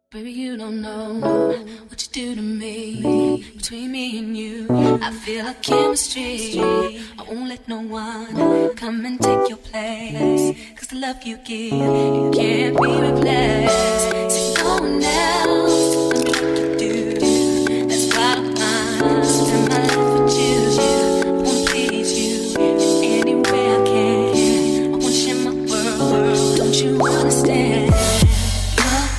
Baby, you don't know what you do to me. Between me and you, I feel like chemistry. I won't let no one come and take your place. Cause the love you give, it can't be replaced. See, no one else tell me what to do. That's why I spend my life with you. I wanna please you in any way I can. I wanna share my world, don't you understand?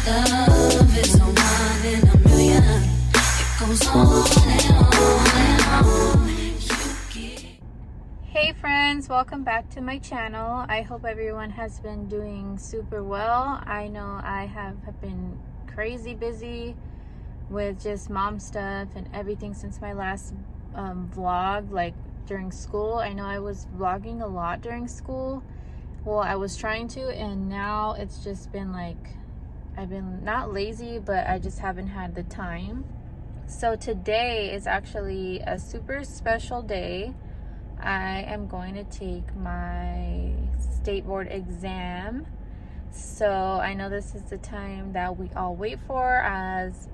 Your love is a one in a million. It goes on and on and on. Hey friends, welcome back to my channel. I hope everyone has been doing super well. I know I have been crazy busy with just mom stuff and everything since my last vlog, like during school. I know I was vlogging a lot during school. Well, I was trying to, and now it's just been like I've been not lazy, but I just haven't had the time. So today is actually a super special day. I am going to take my state board exam. So I know this is the time that we all wait for as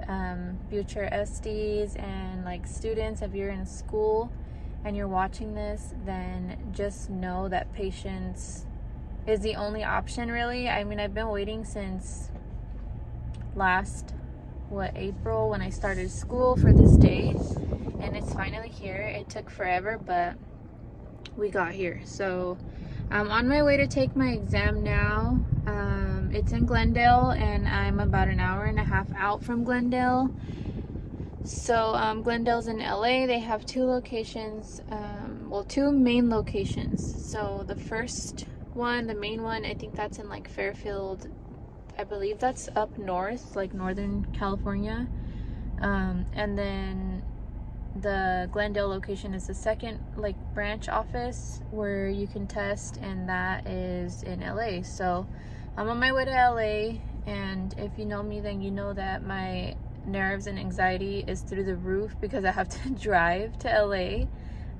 future SDs and like students. If you're in school and you're watching this, then just know that patience is the only option, really. I mean, I've been waiting since last April when I started school for this day, and it's finally here. It took forever, but we got here. So I'm on my way to take my exam now. It's in Glendale, and I'm about an hour and a half out from Glendale. So Glendale's in LA. They have two locations, two main locations. So the first one, the main one, I think that's in like Fairfield. I believe that's up north, like Northern California. And then the Glendale location is the second like branch office where you can test, and that is in LA. So I'm on my way to LA, and if you know me, then you know that my nerves and anxiety is through the roof because I have to drive to LA.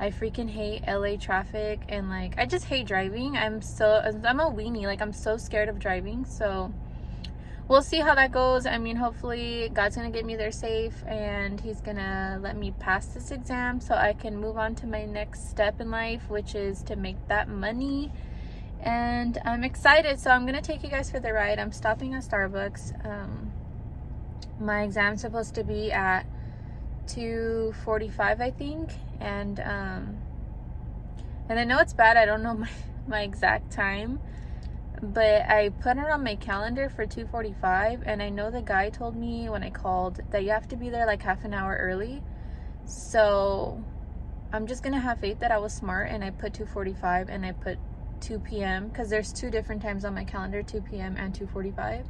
I freaking hate LA traffic, and like I just hate driving. I'm a weenie, like I'm so scared of driving. So we'll see how that goes. I mean, hopefully God's gonna get me there safe, and he's gonna let me pass this exam so I can move on to my next step in life, which is to make that money. And I'm excited, so I'm gonna take you guys for the ride. I'm stopping at Starbucks. My exam's supposed to be at 2:45, I think, and I know it's bad, I don't know my exact time, but I put it on my calendar for 2:45, and I know the guy told me when I called that you have to be there like half an hour early. So I'm just gonna have faith that I was smart, and I put 2:45 and I put 2 p.m. because there's two different times on my calendar, 2 p.m. and 2:45.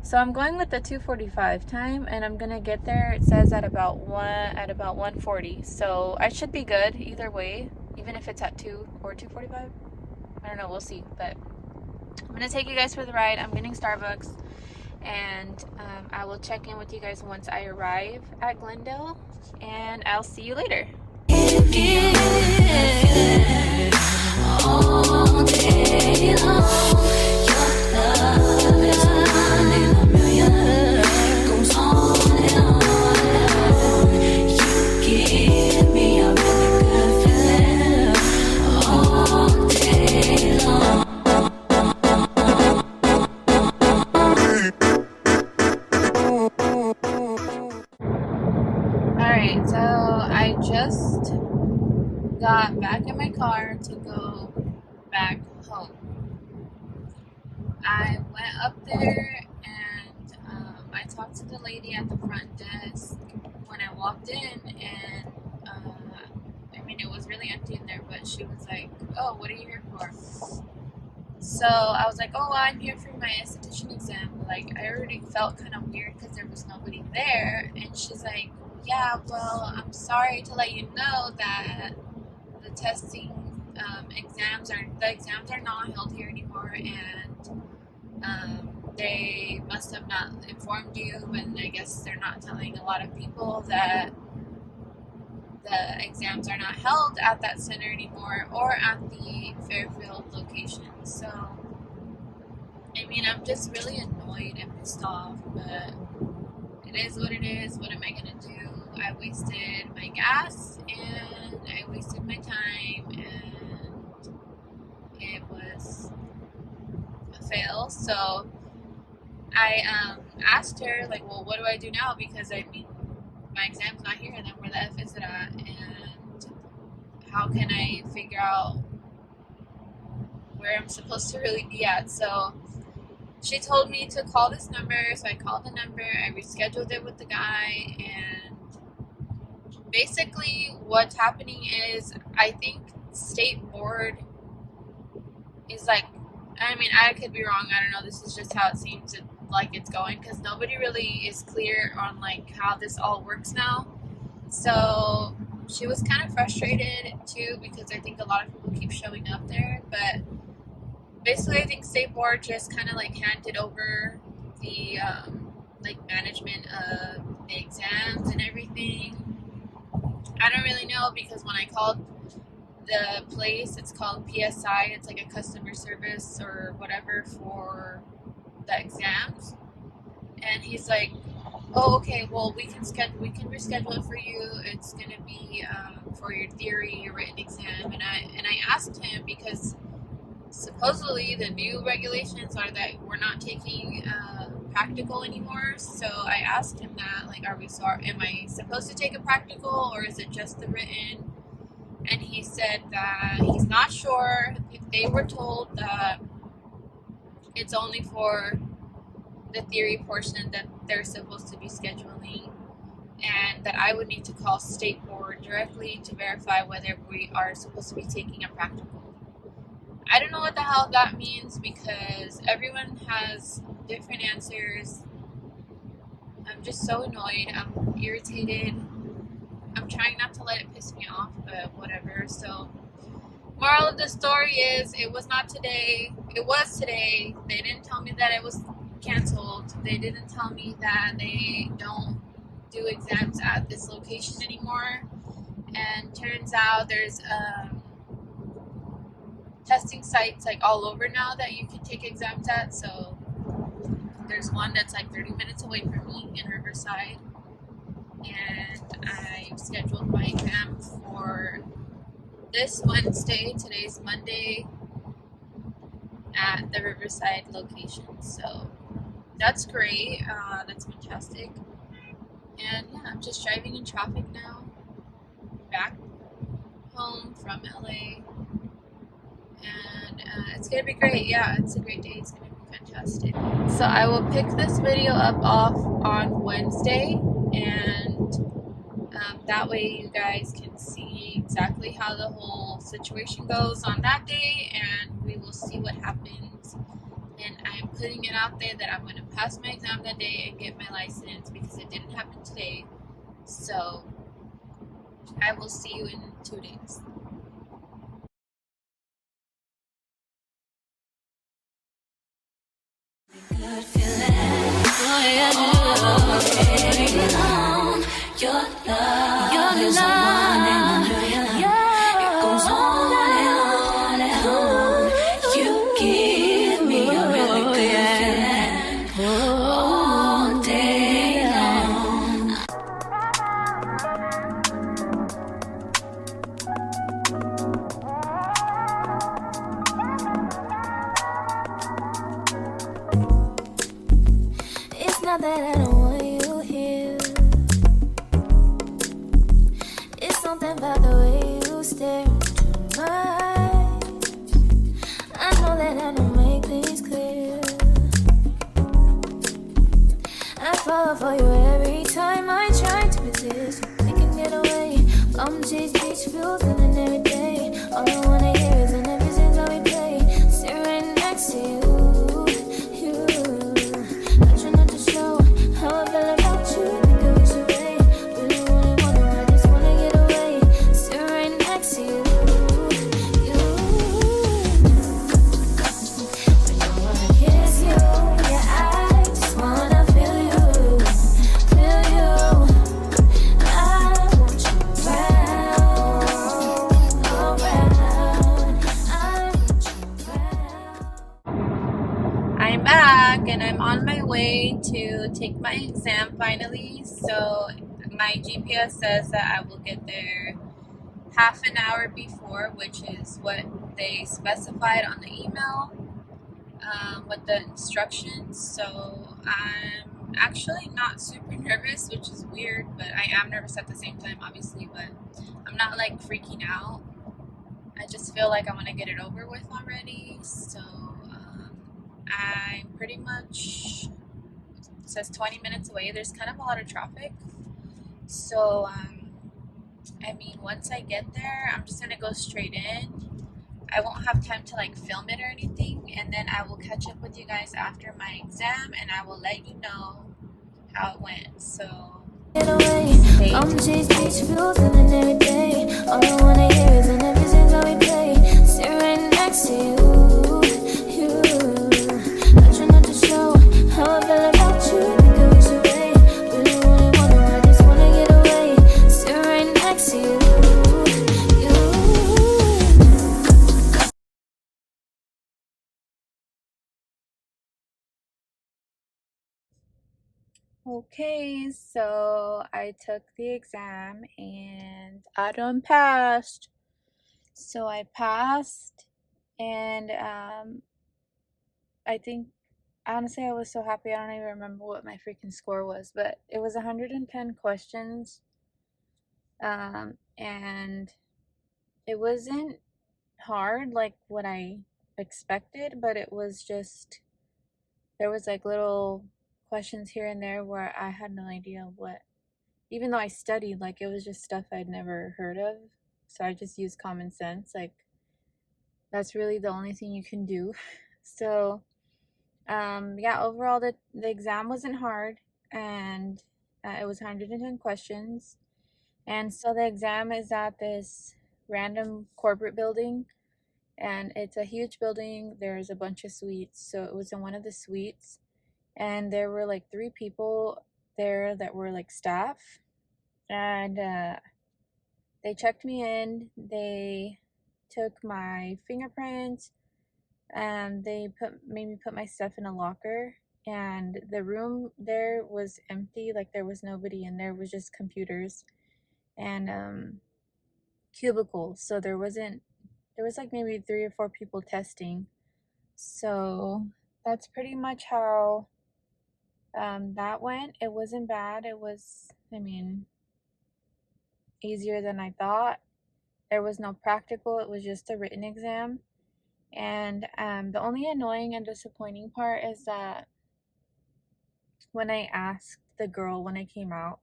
So I'm going with the 2:45 time, and I'm gonna get there, it says at about 1:40. So I should be good either way, even if it's at 2 or 2:45. I don't know, we'll see. But I'm gonna take you guys for the ride. I'm getting Starbucks, and I will check in with you guys once I arrive at Glendale, and I'll see you later. All day long, your love is one in a million. It goes on and on and on. You give me a really good feeling all day long. Alright, so I just got back in my car to go back home. I went up there, and I talked to the lady at the front desk when I walked in, and I mean, it was really empty in there, but she was like, "Oh, what are you here for?" So I was like, "Oh, well, I'm here for my esthetician exam." Like, I already felt kind of weird because there was nobody there, and she's like, "Yeah, well, I'm sorry to let you know that the testing exams are not held here anymore, and they must have not informed you, and I guess they're not telling a lot of people that the exams are not held at that center anymore or at the Fairfield location." So I mean, I'm just really annoyed and pissed off, but is what it is. What am I gonna do? I wasted my gas and I wasted my time, and it was a fail. So I asked her, like, well, what do I do now? Because I mean, my exam's not here, and then where the F is it at? And how can I figure out where I'm supposed to really be at? So she told me to call this number, so I called the number, I rescheduled it with the guy, and basically what's happening is, I think state board is like, I mean, I could be wrong, I don't know, this is just how it seems like it's going, because nobody really is clear on like how this all works now. So she was kind of frustrated too, because I think a lot of people keep showing up there, but basically I think state board just kind of like handed over the like management of the exams and everything. I don't really know, because when I called the place, it's called PSI, it's like a customer service or whatever for the exams, and he's like, oh, okay, well, we can reschedule it for you. It's gonna be for your theory, your written exam. And I asked him, because supposedly the new regulations are that we're not taking practical anymore. So I asked him that, like, am I supposed to take a practical, or is it just the written? And he said that he's not sure. They were told that it's only for the theory portion that they're supposed to be scheduling, and that I would need to call state board directly to verify whether we are supposed to be taking a practical. I don't know what the hell that means, because everyone has different answers. I'm just so annoyed. I'm irritated. I'm trying not to let it piss me off, but whatever. So, moral of the story is, it was not today. It was today. They didn't tell me that it was canceled. They didn't tell me that they don't do exams at this location anymore. And turns out there's testing sites like all over now that you can take exams at. So there's one that's like 30 minutes away from me in Riverside, and I scheduled my exam for this Wednesday. Today's Monday, at the Riverside location. So that's great. That's fantastic. And yeah, I'm just driving in traffic now, back home from LA. And it's gonna be great. Yeah, it's a great day. It's gonna be fantastic. So I will pick this video up off on Wednesday, and that way you guys can see exactly how the whole situation goes on that day, and we will see what happens. And I'm putting it out there that I'm going to pass my exam that day and get my license, because it didn't happen today. So I will see you in 2 days. Good feeling. Oh, yeah, your love is a one in a million. It goes on and on. You give me a really good feeling all day long. It's not that I don't want you here. It's something about the way you stare into my eyes. I know that I don't make things clear. I fall for you every time I try to resist. We can get away. Come chase beach views and every day. All I wanna hear is an every single we play. Sit right next to you. I try not to show how I feel about you. Think I wish away. Really wanna, I just wanna get away. Sit right next to you. I don't wanna kiss you. Yeah, I just wanna feel you. I want you around. take my exam finally. So my GPS says that I will get there half an hour before, which is what they specified on the email with the instructions. So I'm actually not super nervous, which is weird, but I am nervous at the same time, obviously, but I'm not like freaking out. I just feel like I want to get it over with already. So I'm pretty much, it says 20 minutes away. There's kind of a lot of traffic. So, I mean, once I get there, I'm just going to go straight in. I won't have time to like film it or anything. And then I will catch up with you guys after my exam and I will let you know how it went. So, stay Okay, so I took the exam and I done passed. So I passed, and I think honestly I was so happy. I don't even remember what my freaking score was, but it was 110 questions, and it wasn't hard like what I expected, but it was just there was like little questions here and there where I had no idea what, even though I studied, like it was just stuff I'd never heard of. So I just used common sense. Like that's really the only thing you can do. So yeah, overall the exam wasn't hard, and it was 110 questions. And so the exam is at this random corporate building, and it's a huge building. There's a bunch of suites. So it was in one of the suites, and there were like 3 people there that were like staff, and they checked me in. They took my fingerprints, and they made me put my stuff in a locker. And the room there was empty, like there was nobody in there. It was just computers and cubicles. So there was like maybe 3 or 4 people testing. So that's pretty much how that went. It wasn't bad. It was, I mean, easier than I thought. There was no practical, it was just a written exam. And the only annoying and disappointing part is that when I asked the girl when I came out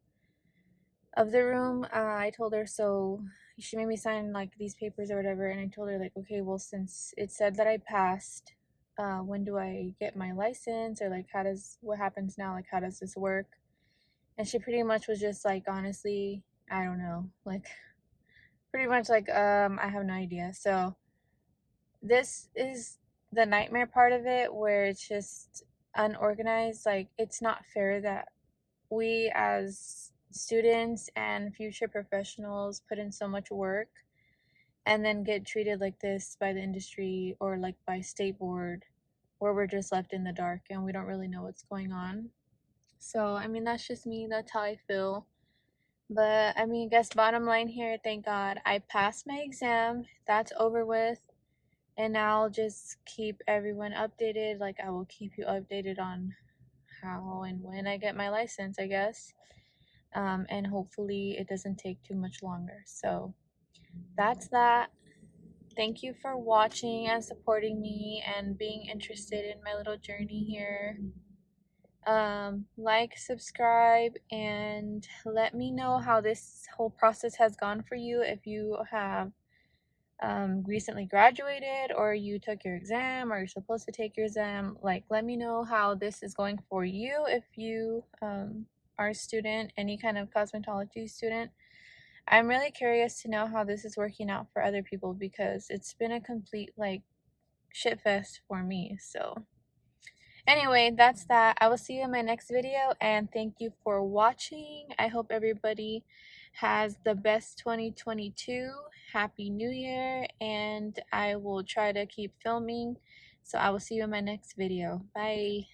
of the room, I told her, so she made me sign like these papers or whatever, and I told her like, okay, well, since it said that I passed, when do I get my license, or like what happens now, like how does this work? And she pretty much was just like, honestly, I don't know, like pretty much like I have no idea. So this is the nightmare part of it, where it's just unorganized. Like it's not fair that we as students and future professionals put in so much work and then get treated like this by the industry or like by state board, where we're just left in the dark and we don't really know what's going on. So I mean, that's just me, that's how I feel. But I mean, I guess bottom line here, thank God I passed my exam. That's over with. And I'll just keep everyone updated. Like I will keep you updated on how and when I get my license, I guess. And hopefully it doesn't take too much longer. So that's that. Thank you for watching and supporting me and being interested in my little journey here. Like, subscribe, and let me know how this whole process has gone for you. If you have recently graduated, or you took your exam, or you're supposed to take your exam, like let me know how this is going for you. If you are a student, any kind of cosmetology student, I'm really curious to know how this is working out for other people, because it's been a complete like shit fest for me. So anyway, that's that. I will see you in my next video, and thank you for watching. I hope everybody has the best 2022. Happy New Year, and I will try to keep filming. So I will see you in my next video. Bye.